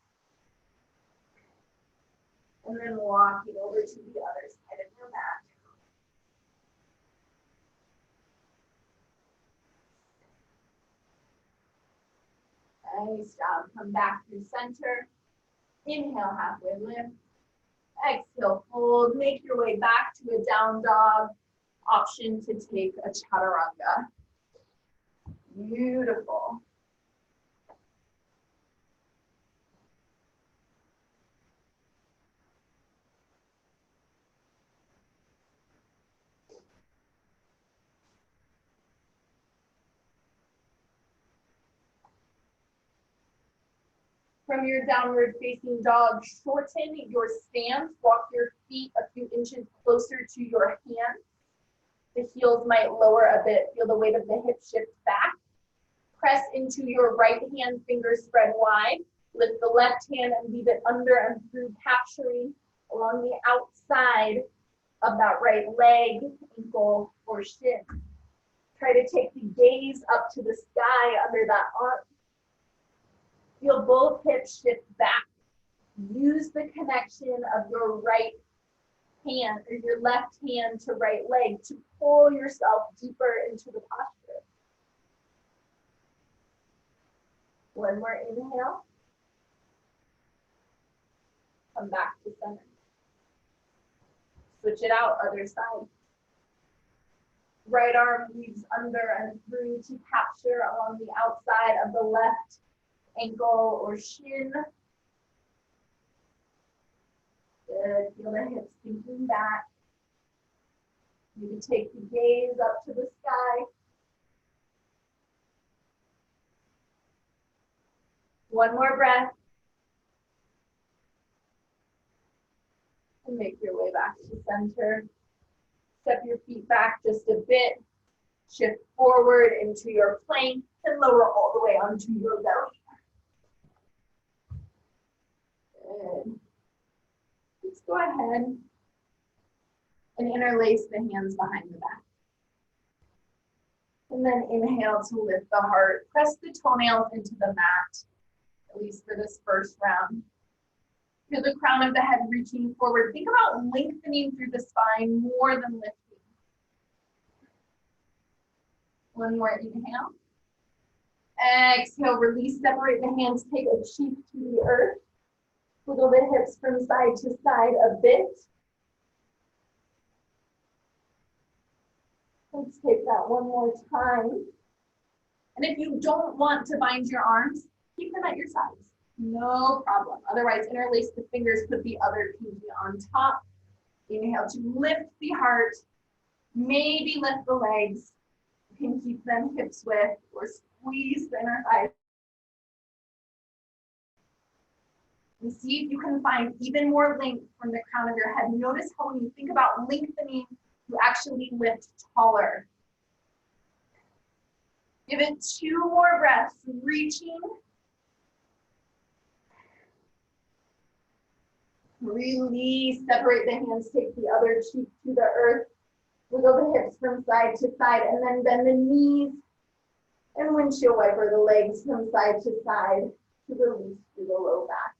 [SPEAKER 1] And then walking over to the other side of your mat. Nice job. Come back through center. Inhale, halfway lift. Exhale, fold. Make your way back to a down dog. Option to take a chaturanga. Beautiful. From your downward facing dog, shorten your stance. Walk your feet a few inches closer to your hands. The heels might lower a bit. Feel the weight of the hips shift back. Press into your right hand, fingers spread wide. Lift the left hand and leave it under and through, capturing along the outside of that right leg, ankle, or shin. Try to take the gaze up to the sky under that arm. Feel both hips shift back. Use the connection of your right hand or your left hand to right leg to pull yourself deeper into the posture. One more inhale. Come back to center. Switch it out, other side. Right arm weaves under and through to capture along the outside of the left ankle or shin. Good. Feel the hips sinking back. You can take the gaze up to the sky. One more breath. And make your way back to center. Step your feet back just a bit. Shift forward into your plank and lower all the way onto your belly. Good. Let's go ahead and interlace the hands behind the back. And then inhale to lift the heart. Press the toenails into the mat, at least for this first round. Feel the crown of the head reaching forward. Think about lengthening through the spine more than lifting. One more inhale. Exhale, release, separate the hands, take a cheek to the earth. Wiggle the hips from side to side a bit. Let's take that one more time. And if you don't want to bind your arms, keep them at your sides. No problem. Otherwise, interlace the fingers, put the other pinky on top. Inhale to lift the heart. Maybe lift the legs. You can keep them hips width or squeeze the inner thighs. And see if you can find even more length from the crown of your head. Notice how when you think about lengthening, you actually lift taller. Give it 2 more breaths, reaching. Release, separate the hands, take the other cheek to the earth. Wiggle the hips from side to side and then bend the knees. And windshield wiper the legs from side to side to release through the low back.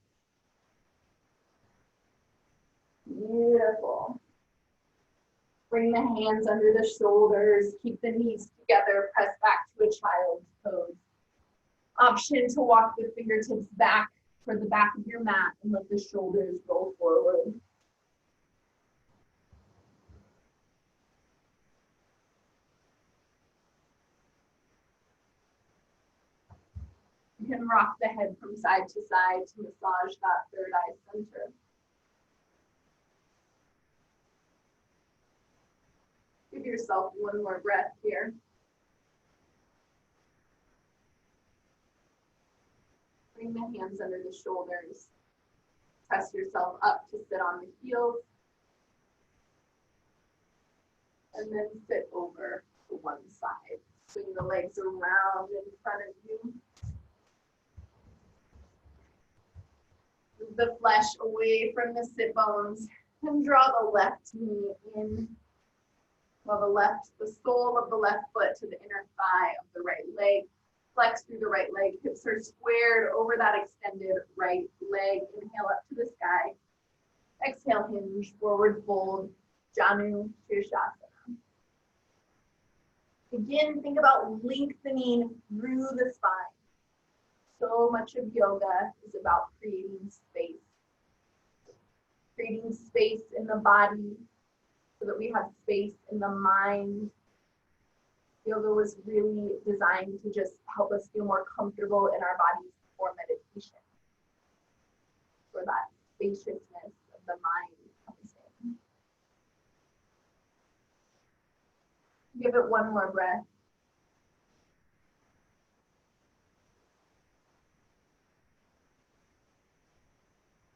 [SPEAKER 1] Beautiful. Bring the hands under the shoulders. Keep the knees together. Press back to a child's pose. Option to walk the fingertips back for the back of your mat and let the shoulders roll forward. You can rock the head from side to side to massage that third eye center. Give yourself one more breath here. Bring the hands under the shoulders. Press yourself up to sit on the heels. And then sit over to one side. Swing the legs around in front of you. Move the flesh away from the sit bones and draw the left knee in. While the sole of the left foot to the inner thigh of the right leg. Flex through the right leg. Hips are squared over that extended right leg. Inhale up to the sky. Exhale, hinge, forward fold, Janu Shirshasana. Again, think about lengthening through the spine. So much of yoga is about creating space. Creating space in the body so that we have space in the mind. Yoga was really designed to just help us feel more comfortable in our bodies before meditation. For that spaciousness of the mind comes in. Give it one more breath.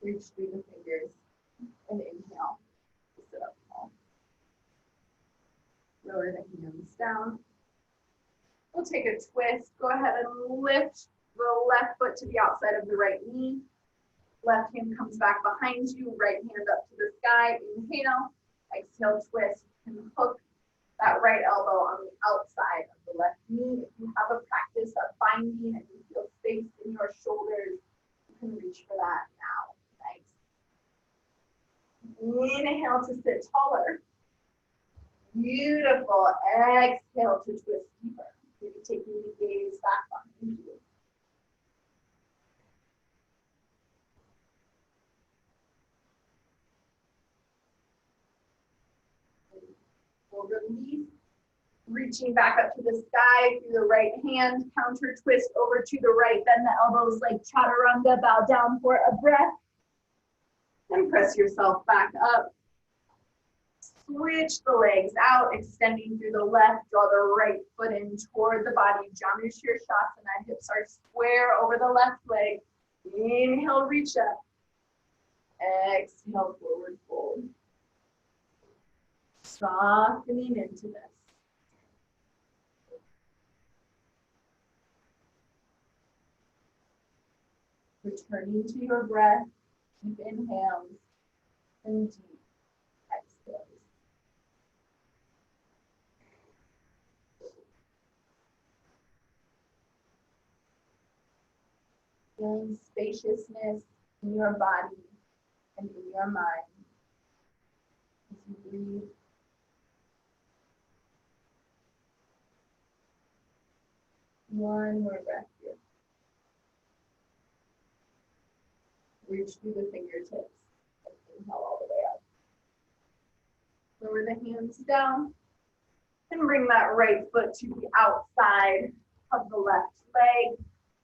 [SPEAKER 1] Reach through the fingers and inhale to sit up tall. Lower the hands down. We'll take a twist. Go ahead and lift the left foot to the outside of the right knee. Left hand comes back behind you. Right hand up to the sky. Inhale. Exhale, twist and hook that right elbow on the outside of the left knee. If you have a practice of finding and you feel space in your shoulders, you can reach for that now. Nice. Inhale to sit taller. Beautiful. Exhale to twist deeper. Maybe taking the gaze back behind you. We'll release. Reaching back up to the sky through the right hand. Counter twist over to the right. Bend the elbows like chaturanga. Bow down for a breath. And press yourself back up. Switch the legs out, extending through the left. Draw the right foot in toward the body. Janu Shirshasana. Hips are square over the left leg. Inhale, reach up. Exhale, forward fold. Softening into this. Returning to your breath. Deep inhales and deep exhales. Feeling spaciousness in your body and in your mind as you breathe. One more breath here. Reach through the fingertips. Inhale all the way up. Lower the hands down and bring that right foot to the outside of the left leg.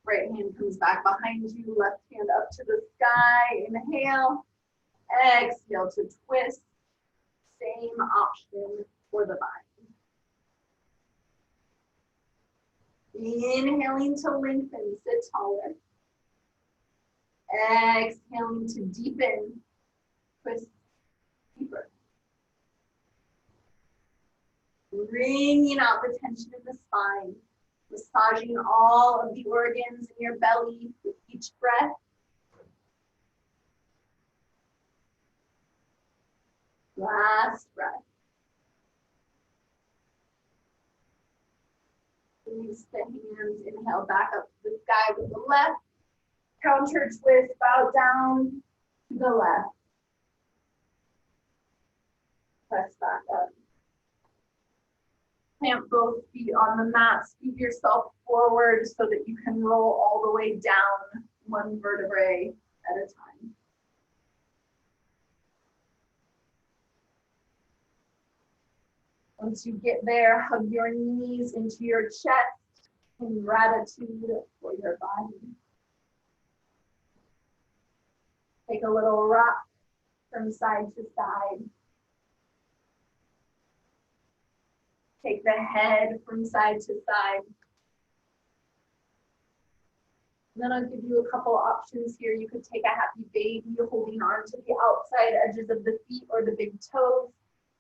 [SPEAKER 1] Right hand comes back behind you, left hand up to the sky. Inhale, exhale to twist. Same option for the body. Inhaling to lengthen, sit taller. Exhaling to deepen, twist deeper. Bringing out the tension in the spine. Massaging all of the organs in your belly with each breath. Last breath. Release the hands. Inhale back up to the sky with the left. Counter twist, bow down to the left. Press back up. Plant both feet on the mat. Scoop yourself forward so that you can roll all the way down one vertebrae at a time. Once you get there, hug your knees into your chest in gratitude for your body. Take a little rock from side to side. Take the head from side to side. And then I'll give you a couple options here. You could take a happy baby, holding on to the outside edges of the feet or the big toes,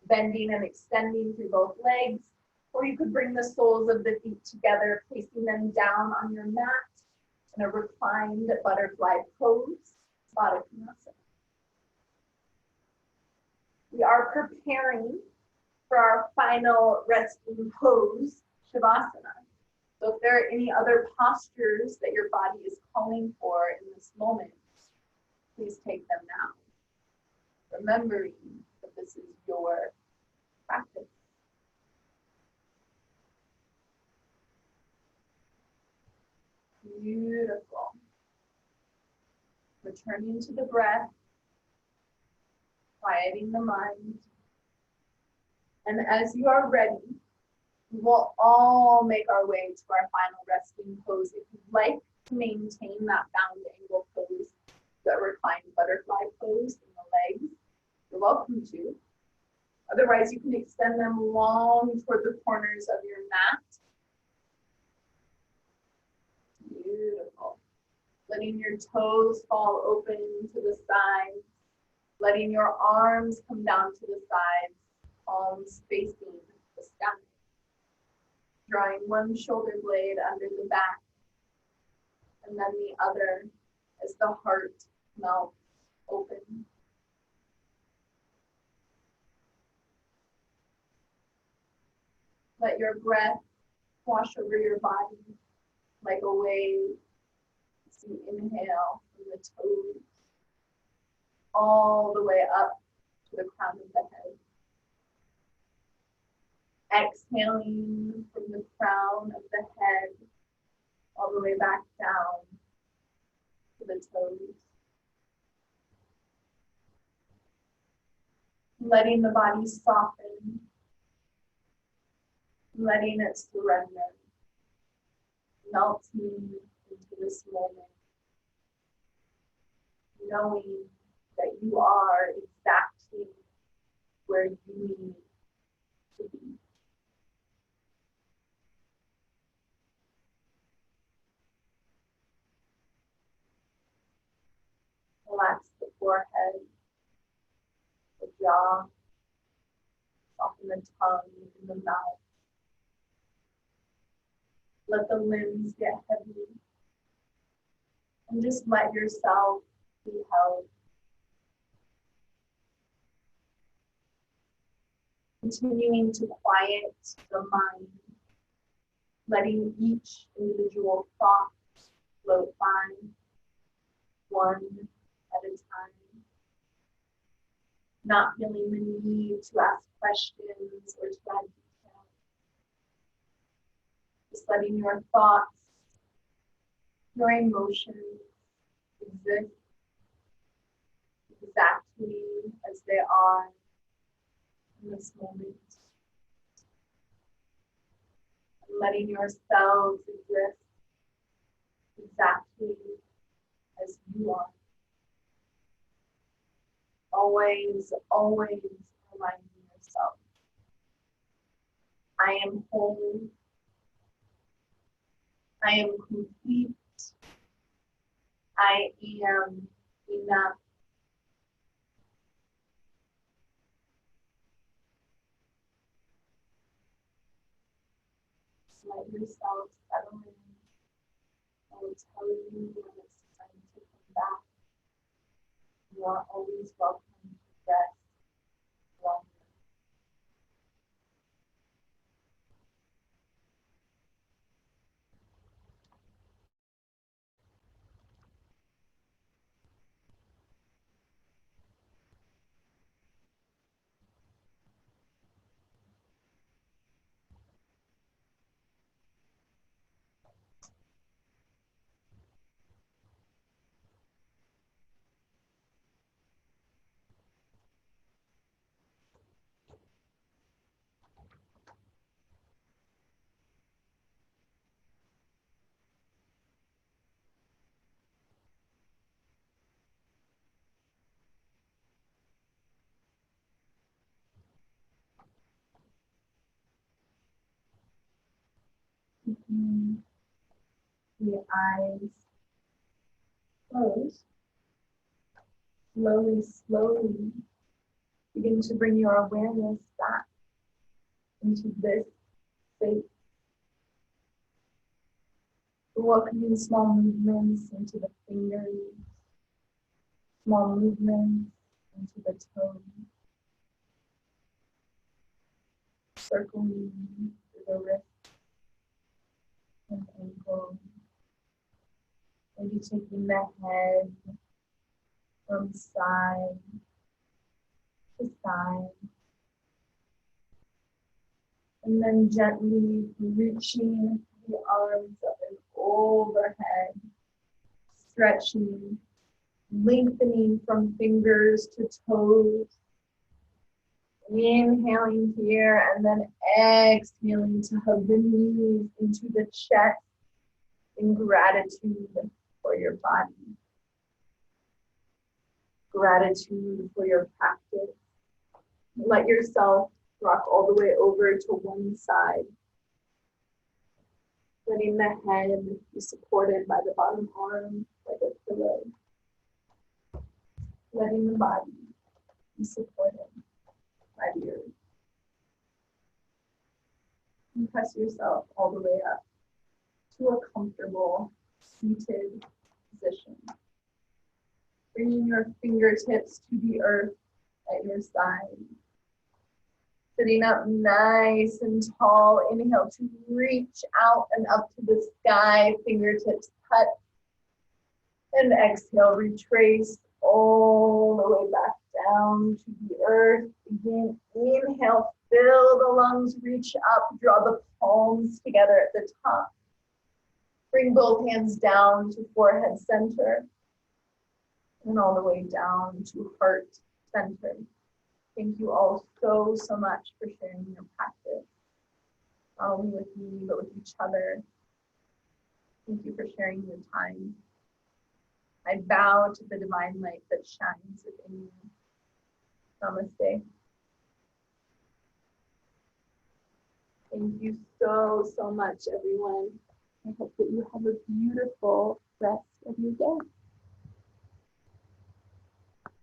[SPEAKER 1] bending and extending through both legs. Or you could bring the soles of the feet together, placing them down on your mat in a reclined butterfly pose, Baddha Konasana. We are preparing for our final resting pose, Shavasana. So if there are any other postures that your body is calling for in this moment, please take them now, remembering that this is your practice. Beautiful. Returning to the breath, quieting the mind. And as you are ready, we will all make our way to our final resting pose. If you'd like to maintain that bound angle pose, that reclined butterfly pose in the legs, you're welcome to. Otherwise, you can extend them long toward the corners of your mat. Beautiful. Letting your toes fall open to the sides. Letting your arms come down to the sides, palms facing the sky. Drawing one shoulder blade under the back, and then the other as the heart melts open. Let your breath wash over your body like a wave. As you inhale from the toes all the way up to the crown of the head. Exhaling from the crown of the head all the way back down to the toes. Letting the body soften, letting it surrender, melting into this moment, knowing that you are exactly where you need to be. Relax the forehead, the jaw, soften the tongue and the mouth. Let the limbs get heavy, and just let yourself be held. Continuing to quiet the mind, letting each individual thought float by, one at a time. Not feeling the need to ask questions or to add detail. Just letting your thoughts, your emotions exist exactly as they are in this moment. And letting yourselves exist exactly as you are. Always, always reminding yourself, I am whole, I am complete, I am enough. Just let yourself settle in. I will tell you when it's time to come back. You are always welcome to rest longer. Keeping the eyes closed. Slowly, slowly begin to bring your awareness back into this space. Welcoming small movements into the fingers, small movements into the toes. circling through the wrist and ankle. Maybe taking the head from side to side. And then gently reaching the arms up and overhead, stretching, lengthening from fingers to toes. Inhaling here and then exhaling to hug the knees into the chest in gratitude for your body. Gratitude for your practice. Let yourself rock all the way over to one side. Letting the head be supported by the bottom arm like a pillow. Letting the body be supported by the earth. And press yourself all the way up to a comfortable seated position. Bringing your fingertips to the earth at your side. Sitting up nice and tall. Inhale to reach out and up to the sky. Fingertips touch. And exhale, retrace all the way back down to the earth. Begin, inhale, fill the lungs, reach up, draw the palms together at the top. Bring both hands down to forehead center. And all the way down to heart center. Thank you all so much for sharing your practice. Not only with me, but with each other. Thank you for sharing your time. I bow to the divine light that shines within you. Namaste. Thank you so much, everyone. I hope that you have a beautiful rest of your day.